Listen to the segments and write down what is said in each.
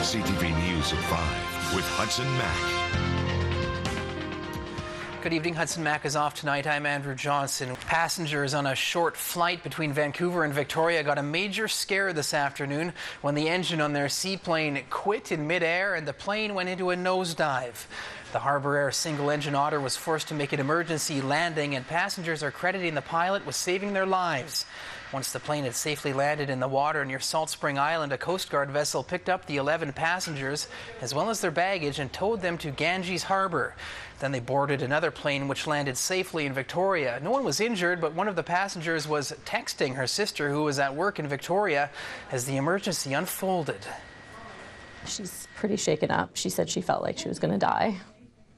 CTV News at 5 with Hudson Mack. Good evening. Hudson Mack is off tonight. I'm Andrew Johnson. Passengers on a short flight between Vancouver and Victoria got a major scare this afternoon when the engine on their Seaplane quit in midair and the plane went into a nosedive. The Harbour Air single-engine Otter was forced to make an emergency landing, and passengers are crediting the pilot with saving their lives. Once the plane had safely landed in the water near Salt Spring Island, a Coast Guard vessel picked up the 11 passengers as well as their baggage and towed them to Ganges Harbour. Then they boarded another plane which landed safely in Victoria. No one was injured, but one of the passengers was texting her sister, who was at work in Victoria, as the emergency unfolded. She's pretty shaken up. She said she felt like she was going to die.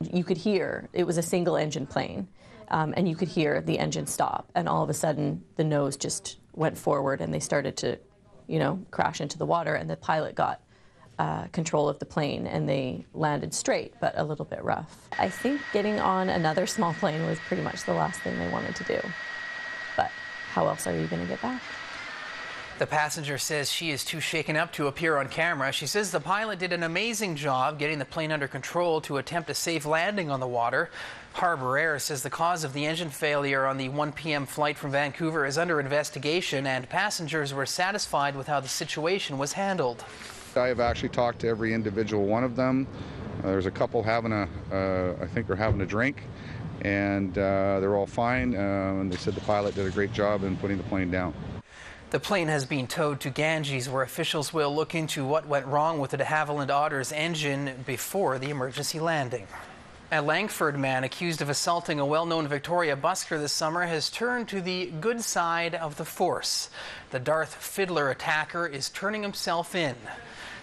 You could hear, it was a single-engine plane, and you could hear the engine stop, and all of a sudden the nose just went forward and they started to, crash into the water, and the pilot got control of the plane and they landed straight, but a little bit rough. I think getting on another small plane was pretty much the last thing they wanted to do. But how else are you going to get back? The passenger says she is too shaken up to appear on camera. She says the pilot did an amazing job getting the plane under control to attempt a safe landing on the water. Harbour Air says the cause of the engine failure on the 1 p.m. flight from Vancouver is under investigation, and passengers were satisfied with how the situation was handled. I have actually talked to every individual one of them. There's a couple having I think they're having a drink, and they're all fine. And they said the pilot did a great job in putting the plane down. The plane has been towed to Ganges, where officials will look into what went wrong with the de Havilland Otter's engine before the emergency landing. A Langford man accused of assaulting a well-known Victoria busker this summer has turned to the good side of the force. The Darth Fiddler attacker is turning himself in.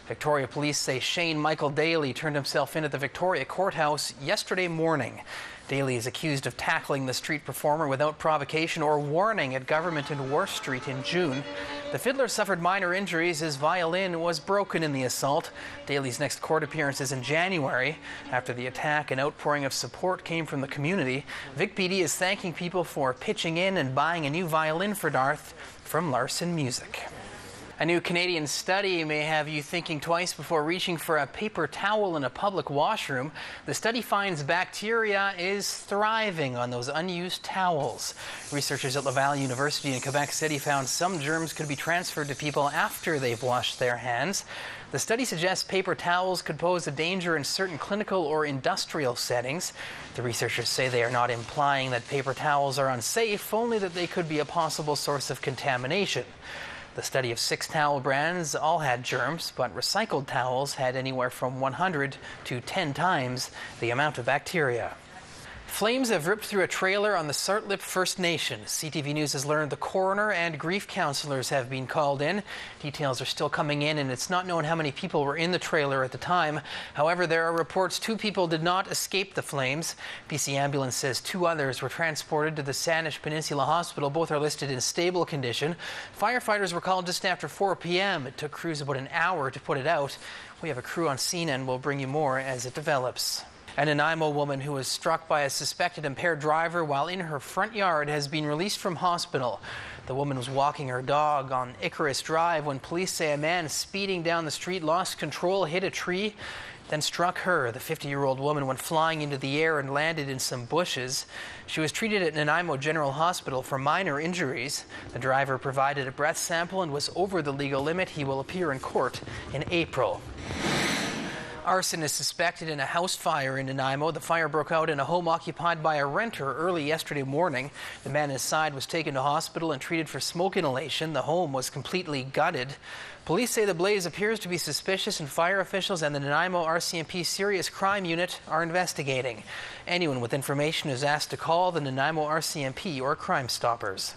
Victoria police say Shane Michael Daly turned himself in at the Victoria courthouse yesterday morning. Daly is accused of tackling the street performer without provocation or warning at Government and Wharf Street in June. The fiddler suffered minor injuries. His violin was broken in the assault. Daly's next court appearance is in January. After the attack, an outpouring of support came from the community. Vic PD is thanking people for pitching in and buying a new violin for Darth from Larson Music. A new Canadian study may have you thinking twice before reaching for a paper towel in a public washroom. The study finds bacteria is thriving on those unused towels. Researchers at Laval University in Quebec City found some germs could be transferred to people after they've washed their hands. The study suggests paper towels could pose a danger in certain clinical or industrial settings. The researchers say they are not implying that paper towels are unsafe, only that they could be a possible source of contamination. The study of 6 towel brands all had germs, but recycled towels had anywhere from 100 to 10 times the amount of bacteria. Flames have ripped through a trailer on the Sartlip First Nation. CTV News has learned the coroner and grief counselors have been called in. Details are still coming in, and it's not known how many people were in the trailer at the time. However, there are reports 2 people did not escape the flames. BC Ambulance says 2 others were transported to the Saanich Peninsula Hospital. Both are listed in stable condition. Firefighters were called just after 4 p.m. It took crews about an hour to put it out. We have a crew on scene and we'll bring you more as it develops. An Nanaimo woman who was struck by a suspected impaired driver while in her front yard has been released from hospital. The woman was walking her dog on Icarus Drive when police say a man speeding down the street lost control, hit a tree, then struck her. The 50-year-old woman went flying into the air and landed in some bushes. She was treated at Nanaimo General Hospital for minor injuries. The driver provided a breath sample and was over the legal limit. He will appear in court in April. Arson is suspected in a house fire in Nanaimo. The fire broke out in a home occupied by a renter early yesterday morning. The man inside was taken to hospital and treated for smoke inhalation. The home was completely gutted. Police say the blaze appears to be suspicious, and fire officials and the Nanaimo RCMP Serious Crime Unit are investigating. Anyone with information is asked to call the Nanaimo RCMP or Crime Stoppers.